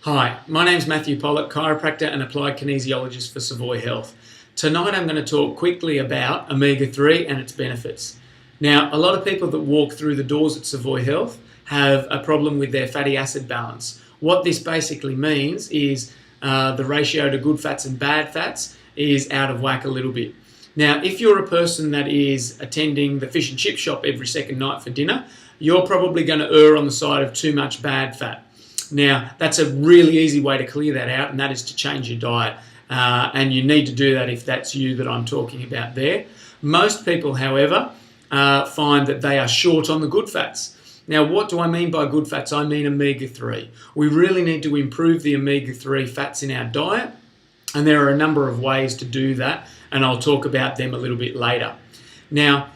Hi, my name's Matthew Pollock, chiropractor and applied kinesiologist for Savoy Health. Tonight I'm going to talk quickly about omega-3 and its benefits. Now, a lot of people that walk through the doors at Savoy Health have a problem with their fatty acid balance. What this basically means is the ratio to good fats and bad fats is out of whack a little bit. Now, if you're a person that is attending the fish and chip shop every second night for dinner, you're probably going to err on the side of too much bad fat. Now, that's a really easy way to clear that out, and that is to change your diet. And you need to do that if that's you that I'm talking about there. Most people, however, find that they are short on the good fats. Now, what do I mean by good fats? I mean omega-3. We really need to improve the omega-3 fats in our diet, and there are a number of ways to do that, and I'll talk about them a little bit later. Now,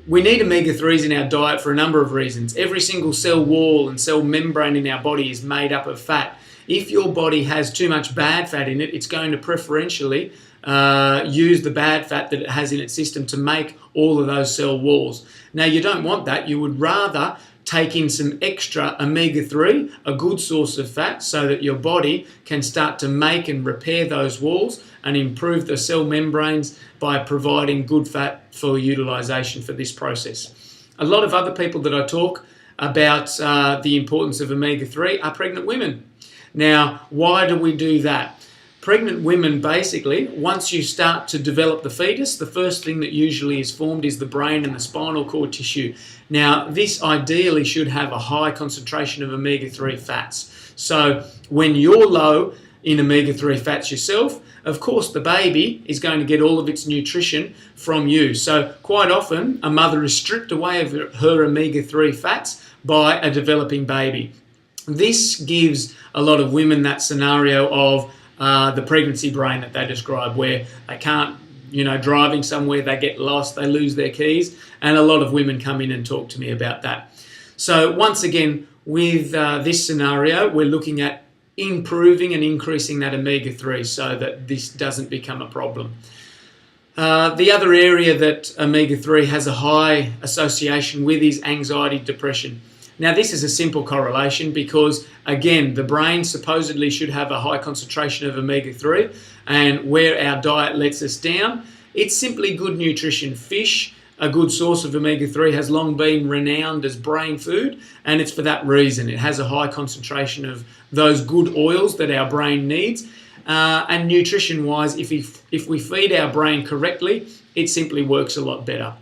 we need omega-3s in our diet for a number of reasons. Every single cell wall and cell membrane in our body is made up of fat. If your body has too much bad fat in it, it's going to preferentially use the bad fat that it has in its system to make all of those cell walls. Now, you don't want that. You would rather take in some extra omega-3, a good source of fat, so that your body can start to make and repair those walls and improve the cell membranes by providing good fat for utilization for this process. A lot of other people that I talk about the importance of omega-3 are pregnant women. Now, why do we do that? Pregnant women, basically, once you start to develop the fetus, the first thing that usually is formed is the brain and the spinal cord tissue. Now, this ideally should have a high concentration of omega-3 fats. So when you're low in omega-3 fats yourself, of course the baby is going to get all of its nutrition from you. So quite often a mother is stripped away of her omega-3 fats by a developing baby. This gives a lot of women that scenario of the pregnancy brain that they describe, where they can't, driving somewhere, they get lost, they lose their keys, and a lot of women come in and talk to me about that. So once again, with this scenario, we're looking at improving and increasing that omega-3 so that this doesn't become a problem. The other area that omega-3 has a high association with is anxiety, depression. Now, this is a simple correlation because, again, the brain supposedly should have a high concentration of omega-3, and where our diet lets us down, it's simply good nutrition. Fish, a good source of omega-3, has long been renowned as brain food, and it's for that reason. It has a high concentration of those good oils that our brain needs. And nutrition-wise, if we feed our brain correctly, it simply works a lot better.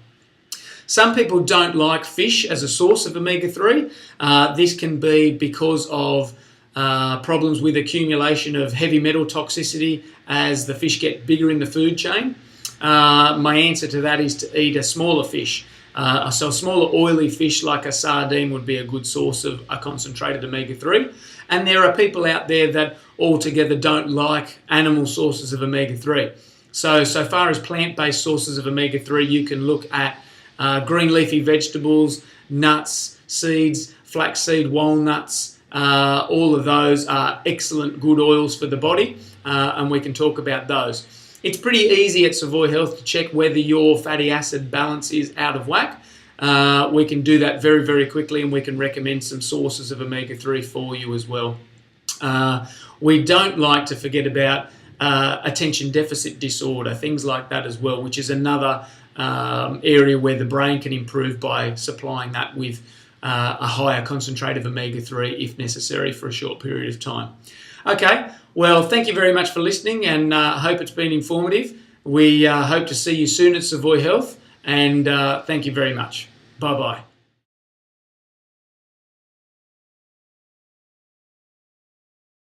Some people don't like fish as a source of omega-3. This can be because of problems with accumulation of heavy metal toxicity as the fish get bigger in the food chain. My answer to that is to eat a smaller fish. So a smaller oily fish like a sardine would be a good source of a concentrated omega-3. And there are people out there that altogether don't like animal sources of omega-3. So far as plant-based sources of omega-3, you can look at green leafy vegetables, nuts, seeds, flaxseed, walnuts. All of those are excellent good oils for the body, and we can talk about those. It's pretty easy at Savoy Health to check whether your fatty acid balance is out of whack. We can do that very, very quickly, and we can recommend some sources of omega-3 for you as well. We don't like to forget about attention deficit disorder, things like that as well, which is another area where the brain can improve by supplying that with a higher concentrate of omega-3 if necessary for a short period of time. Okay, well, thank you very much for listening, and I hope it's been informative. We hope to see you soon at Savoy Health, and thank you very much. Bye-bye.